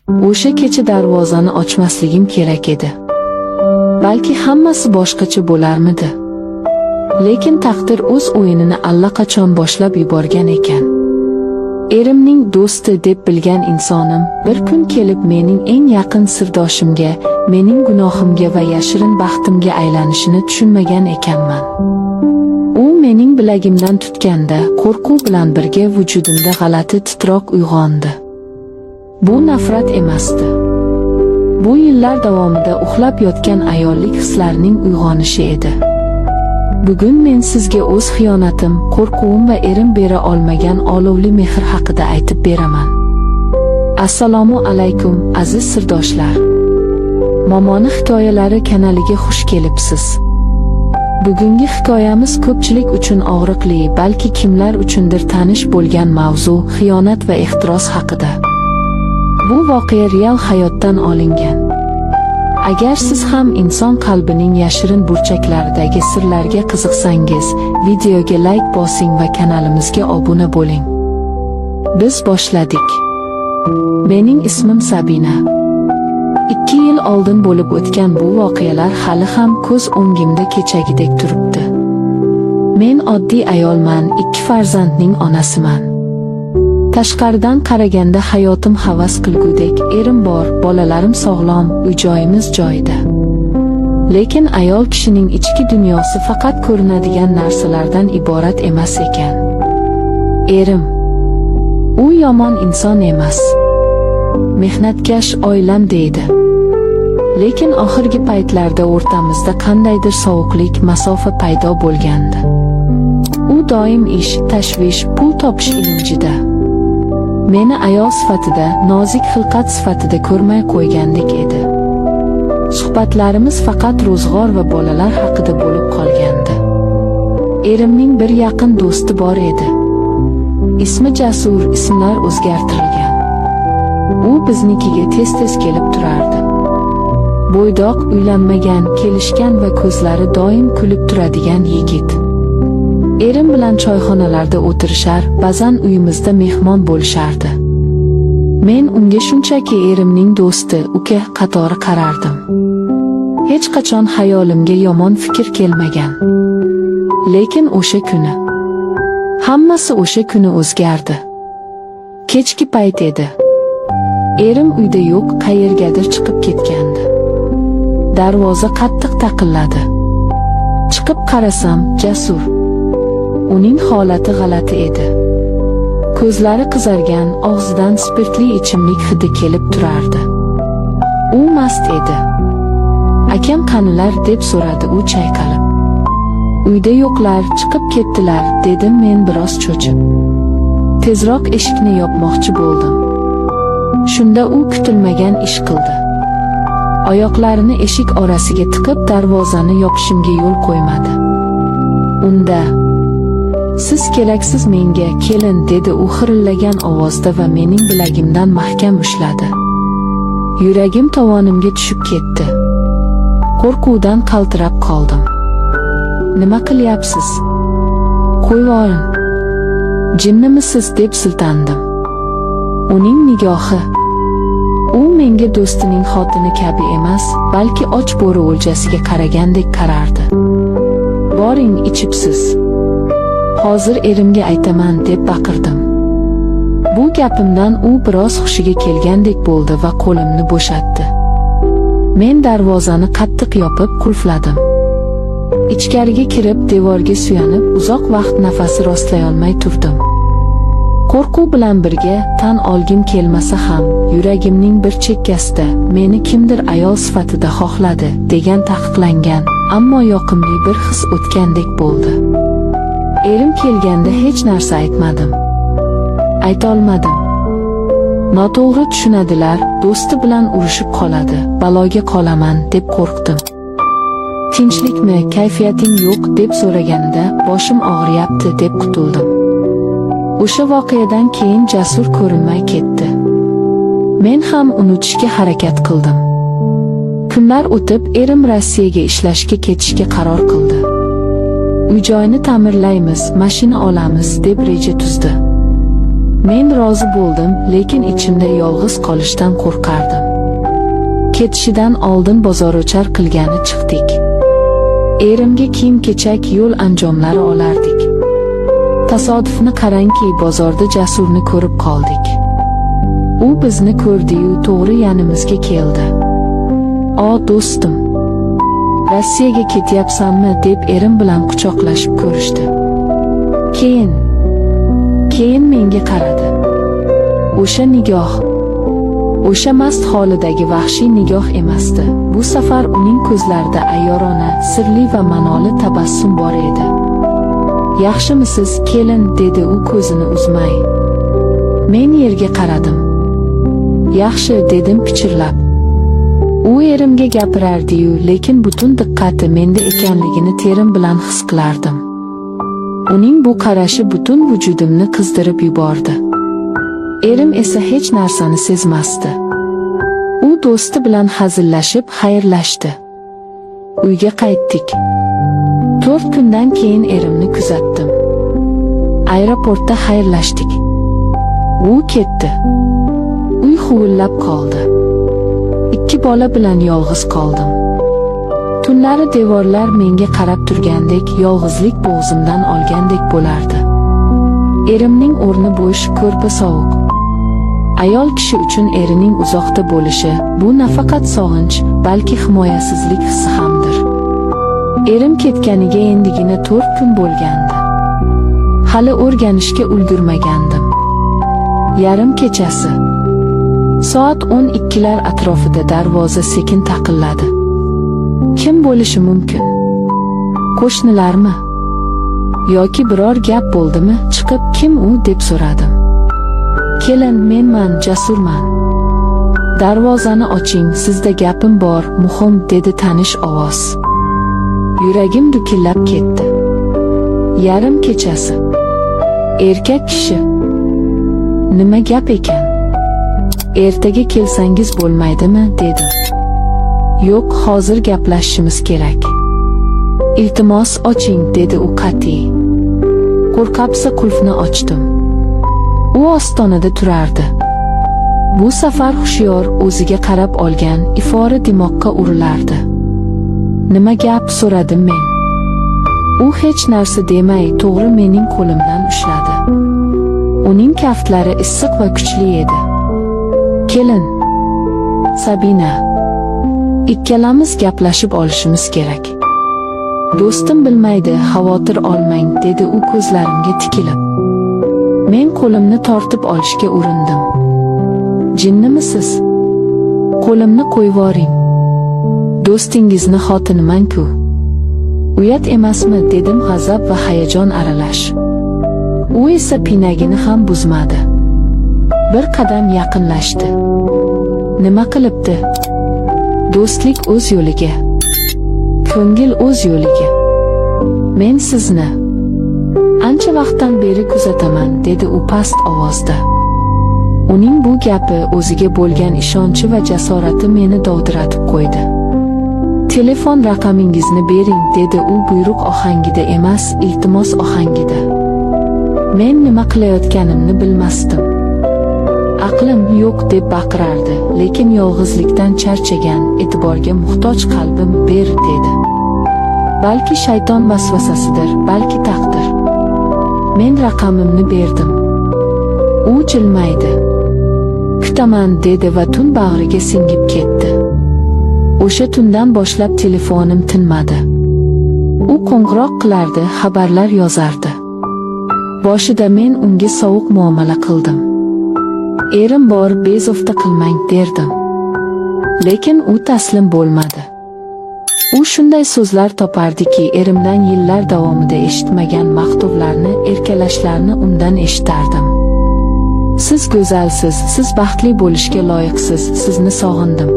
O'sha kecha darvozani ochmasligim kerak edi. Balki hammasi boshqacha bo'larmidi. Lekin taqdir o'z o'yinini allaqachon boshlab yuborgan ekan. Erimning do'sti deb bilgan insonim bir kun kelib mening eng yaqin sirdoshimga, mening gunohimga va yashirin baxtimga aylanishini tushunmagan ekanman. U mening bilagimdan tutganda qo'rquv bilan birga vujudimda g'alati titroq uyg'ondi. Bu nafrat emasdi. Bu yillar davomida uxlab yotgan ayollik hislarining uyg'onishi edi. Bugun men sizga o'z xiyonatim, qo'rquvim va erim bera olmagan olovli mehr haqida aytib beraman. Assalomu alaykum aziz sirdoshlar. Momoni hikoyalari kanaliga xush kelibsiz. Bugungi hikoyamiz ko'pchilik uchun og'riqli, balki kimlar uchundir tanish bo'lgan mavzu xiyonat va ehtiros haqida. Bu voqea real hayotdan olingan. Agar siz ham inson qalbining yashirin burchaklaridagi sirlarga qiziqsangiz, videoga like bosing va kanalimizga obuna bo'ling. Biz boshladik. Mening ismim Sabina. 2 yil oldin bo'lib o'tgan bu voqealar hali ham ko'z o'ngimda kechagidek turibdi. Men oddiy ayolman, 2 farzandning onasiman. Tashqaridan qaraganda hayotim havas qilgudek, erim bor, bolalarim sog'lom, uy-joyimiz joyida. Lekin ayol kishining ichki dunyosi faqat ko'rinadigan narsalardan iborat emas ekan. Erim. U yomon inson emas. Mehnatkash oilam deydi. Lekin oxirgi paytlarda o'rtamizda qandaydir sovuqlik, masofa paydo bo'lgandi. U doim ish, tashvish, pul topish ilinjida. Meni ayol sifatida, nozik xilqat sifatida ko'rmay qo'ygandek edi. Suhbatlarimiz faqat ro'zg'or va bolalar haqida bo'lib qolgandi. Erimning bir yaqin do'sti bor edi. Ismi Jasur, ismlar o'zgartirilgan. U biznikiga tez-tez kelib turardi. Bo'ydoq, uylanmagan, kelishgan va ko'zlari doim kulib turadigan yigit. Erim bilan choyxonalarda o'tirishar, ba'zan uyimizda mehmon bo'lishardi. Men unga shunchaki erimning do'sti, uka qatori qarardim. Hech qachon xayolimga yomon fikr kelmagan. Lekin o'sha kuni hammasi o'sha kuni o'zgardi. Kechki payt edi. Erim uyda yo'q, qayergadir chiqib ketgandi. Darvoza qattiq taqilladi. Chiqib qarasam, Jasur. Uning holati g'alati edi. Ko'zlari qizargan, og'zidan spirtli ichimlik hidi kelib turardi. U mast edi. Akam qanilar deb so'radi u chayqalib. Uyda yo'qlar, chiqib ketdilar, dedim men biroz cho'chib. Tezroq eshikni yopmoqchi bo'ldim. Shunda u kutilmagan ish qildi. Oyoqlarini eshik orasiga tiqib darvozani yopishimga yo'l qo'ymadi. Unda "Siz keraksiz menga, kelin", dedi u xirillagan ovozda va mening bilagimdan mahkam ushladi. Yuragim tovonimga tushib ketdi. Qo'rquvdan qaltirab qoldim. "Nima qilyapsiz? Qo'yvoring. Jinnimisiz?" deb siltandim. Uning nigohi. U menga do'stining xotini kabi emas, balki och bo'ri o'ljasiga qaragandek qarardi. "Boring, ichibsiz. Hozir erimga aytaman", deb baqirdim. Bu gapimdan u biroz hushiga kelgandek bo'ldi va qo'limni bo'shatdi. Men darvozani qattiq yopib qulfladim. Ichkariga kirib devorga suyanib uzoq vaqt nafas rostlay olmay turdim. Qo'rquv bilan birga tan olgim kelmasa ham, yuragimning bir chekkasida meni kimdir ayol sifatida xohladi degan taqiqlangan, ammo yoqimli bir his o'tgandek bo'ldi. Erim kelganda hech narsa aytmadim. Aytolmadim. Noto'g'ri tushunadilar, do'sti bilan urushib qoladi, baloga qolaman deb qo'rqdim. "Tinchlikmi, kayfiyating yo'q?" deb so'raganida "Boshim og'riyapti" deb qutuldim. O'sha voqeadan keyin Jasur ko'rinmay ketdi. Men ham unutishga harakat qildim. Kunlar o'tib, erim Rossiyaga ishlashga ketishga qaror qildi. Uy-joyni ta'mirlaymiz, mashina olamiz deb reja tuzdi. Men rozi bo'ldim, lekin ichimda yolg'iz qolishdan qo'rqardim. Ketishidan oldin bozor-o'char qilgani chiqdik. Erimga kiyim-kechak, yo'l anjomlari olardik. Tasodifni qarangki, bozorda Jasurni ko'rib qoldik. U bizni ko'rdi-yu to'g'ri yanimizga keldi. "O do'stim, Rossiyaga ketyapsanmi?" deb erim bilan quchoqlashib ko'rishdi. Keyin menga qaradi. O'sha nigoh, o'sha mast holidagi vahshiy nigoh emasdi. Bu safar uning ko'zlarida ayyorona, sirli va ma'noli tabassum bor edi. "Yaxshimisiz, kelin?" dedi u ko'zini uzmay. Men yerga qaradim. "Yaxshi", dedim pichirlab. U erimga gapirardi-yu, lekin butun diqqati menda ekanligini terim bilan his qilardim. Uning bu qarashi butun vujudimni qizdirib yubordi. Erim esa hech narsani sezmasdi. U do'sti bilan hazillashib xayrlashdi. Uyga qaytdik. 4 kundan keyin erimni kuzatdim. Aeroportda xayrlashdik. U ketdi. Uy huvillab qoldi. 2 bola bilan yolg'iz qoldim. Tunlari devorlar menga qarab turgandek, yolg'izlik bo'g'zimdan olgandek bo'lardi. Erimning o'rni bo'sh, ko'rpa sovuq. Ayol kishi uchun erining uzoqda bo'lishi bu nafaqat sog'inch, balki himoyasizlik hissi hamdir. Erim ketganiga endigina 4 kun bo'lgandi. Hali o'rganishga ulgurmagandim. Yarim kechasi. Soat 12lar atrofida darvoza sekin taqilladi. Kim bo'lishi mumkin? Qo'shnilarmi? Yoki biror gap bo'ldimi? Chiqib "Kim u?" deb so'radim. "Kelin, menman, Jasurman. Darvozani oching, sizda gapim bor, muhim", dedi tanish ovoz. Yuragim dukillab ketdi. Yarim kechasi. Erkak kishi. Nima gap ekan? "Ertaga kelsangiz bo'lmaydimi?" dedim. "Yo'q, hozir gaplashishimiz kerak." "Iltimos oching", dedi u qat'iy. Qo'rqapsa qulfni ochdim. U ostonada turardi. Bu safar hushyor, o'ziga qarab olgan, ifori dimoqqa urilardi. "Nima gap?" so'radim men. U hech narsa demay, to'g'ri mening qo'limdan ushladi. Uning kaftlari issiq va kuchli edi. "Kelin, Sabina, ikkalamiz gaplashib olishimiz kerak. Do'stim bilmaydi, xavotir olmang", dedi u ko'zlarimga tikilib. Men qo'limni tortib olishga urindim. "Jinnimisiz? Qo'limni qo'yvoring. Do'stingizni xotiniman-ku. Uyat emasmi?" dedim g'azab va hayajon aralash. U esa pinagini ham buzmadi. Bir qadam yaqinlashdi. "Nima qilibdi?" "Do'stlik o'z yo'liga, ko'ngil o'z yo'liga. Men sizni ancha vaqtdan beri kuzataman", dedi u past ovozda. Uning bu gapi, o'ziga bo'lgan ishonchi va jasorati meni dovdiratib qo'ydi. "Telefon raqamingizni bering", dedi u buyruq ohangida emas, iltimos ohangida. Men nima qilayotganimni bilmasdim. "Aqlim yo'q", deb baqirardi, lekin yolg'izlikdan charchagan, e'tiborga muhtoj qalbim "Ber", dedi. Balki shayton vasvasasidir, balki taqdir. Men raqamimni berdim. U jilmaydi. "Kutaman", dedi va tun bag'riga singib ketdi. O'sha tundan boshlab telefonim tinmadi. U qo'ng'iroq qilardi, xabarlar yozardi. Boshida men unga sovuq muomala qildim. "Erim bor, bezovta qilmang", derdim. Lekin u taslim bo'lmadi. U shunday so'zlar topardiki, erimdan yillar davomida eshitmagan maqtovlarni, erkalashlarni undan eshitardim. "Siz go'zalsiz, siz baxtli bo'lishga loyiqsiz, sizni sog'indim."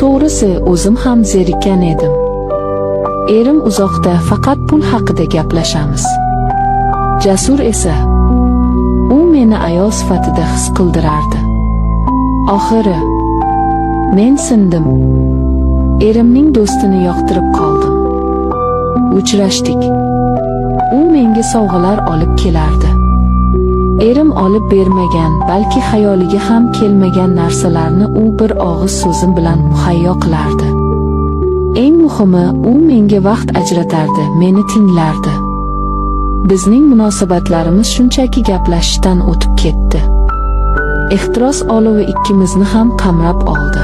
To'g'risi, o'zim ham zerikkan edim. Erim uzoqda, faqat pul haqida gaplashamiz. Jasur esa, u meni ayol sifatida his qildirardi. Oxiri men sindim. Erimning do'stini yoqtirib qoldim. Uchrashdik. U menga sovg'alar olib kelardi. Erim olib bermagan, balki xayoliga ham kelmagan narsalarni u bir og'iz so'zim bilan muhayyo qilardi. Eng muhimi, u menga vaqt ajratardi, meni tinglardi. Bizning munosabatlarimiz shunchaki gaplashishdan o'tib ketdi. Ehtiros olovi ikkimizni ham qamrab oldi.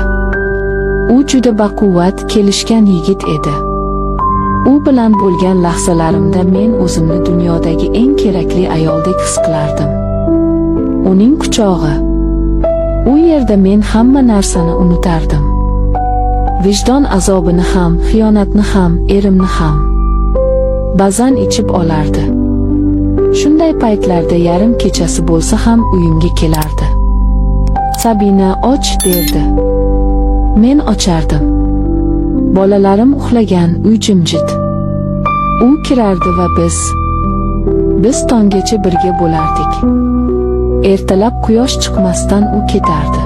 U juda baquvvat, kelishgan yigit edi. U bilan bo'lgan lahzalarimda men o'zimni dunyodagi eng kerakli ayoldek his qilardim. Uning quchog'i. U yerda men hamma narsani unutardim. Vijdon azobini ham, xiyonatni ham, erimni ham. Ba'zan ichib olardi. Shunday paytlarda yarim kechasi bo'lsa ham uyimga kelardi. Sabina, och derdi. Men ochardim. Bolalarim uxlagan, uy jimjit. U kirardi va biz tonggacha birga bo'lardik. Ertalab quyosh chiqmasdan u ketardi.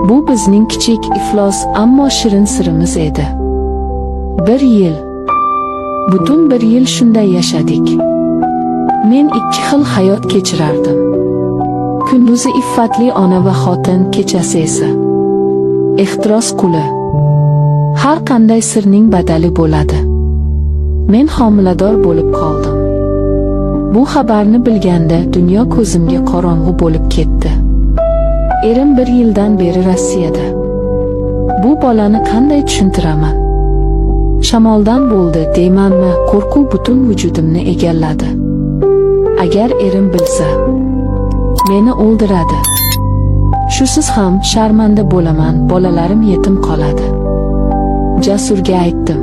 Bu bizning kichik, iflos, ammo shirin sirimiz edi. 1 yil. Butun 1 yil shunday yashadik. Men 2 xil hayot kechirardim. Kunduzi iffatli ona va xotin, kechasi esa ehtiros quli. Har qanday sirning badali bo'ladi. Men homilador bo'lib qoldim. Bu xabarni bilganda dunyo ko'zimga qorong'u bo'lib ketdi. Erim 1 yildan beri Rossiyada. Bu bolani qanday tushuntiraman? Shamoldan bo'ldi deymanmi, qo'rquv butun vujudimni egalladi. Agar erim bilsa, meni o'ldiradi. Shusiz ham sharmanda bo'laman, bolalarim yetim qoladi. Jasurga aytdim.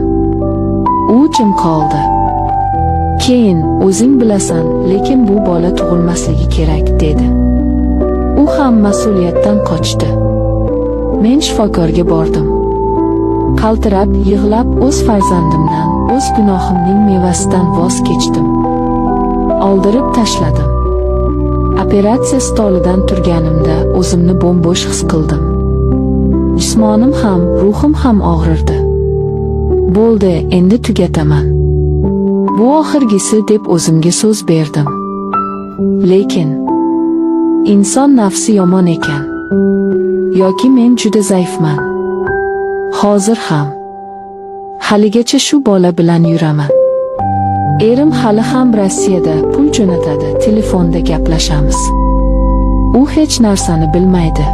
U jim qoldi. Keyin, o'zing bilasan, lekin bu bola tug'ilmasligi kerak, dedi. U ham mas'uliyatdan qochdi. Men shifokorga bordim. Qaltirab, yig'lab o'z farzandimdan, o'z gunohimning mevasidan voz kechdim. Oldirib tashladim. Operatsiya stolidan turganimda o'zimni bo'm-bo'sh his qildim. Jismonim ham, ruhim ham og'rirdi. Bo'ldi, endi tugataman. Bu oxirgisi deb o'zimga so'z berdim. Lekin inson nafsi yomon ekan. Yoki men juda zaifman. Hozir ham haligacha shu bola bilan yuraman. Erim hali ham Rossiyada, pul jo'natadi, telefonda gaplashamiz. U hech narsani bilmaydi.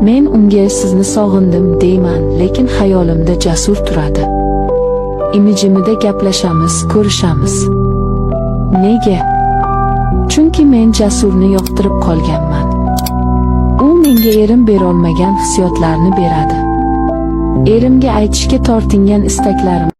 Men unga sizni sog'indim deyman, lekin xayolimda Jasur turadi. Imijimida gaplashamiz, ko'rishamiz. Nega? Chunki men Jasurni yoqtirib qolganman. U menga erim berolmagan hissiyotlarni beradi. Erimga aytishga tortingan istaklarim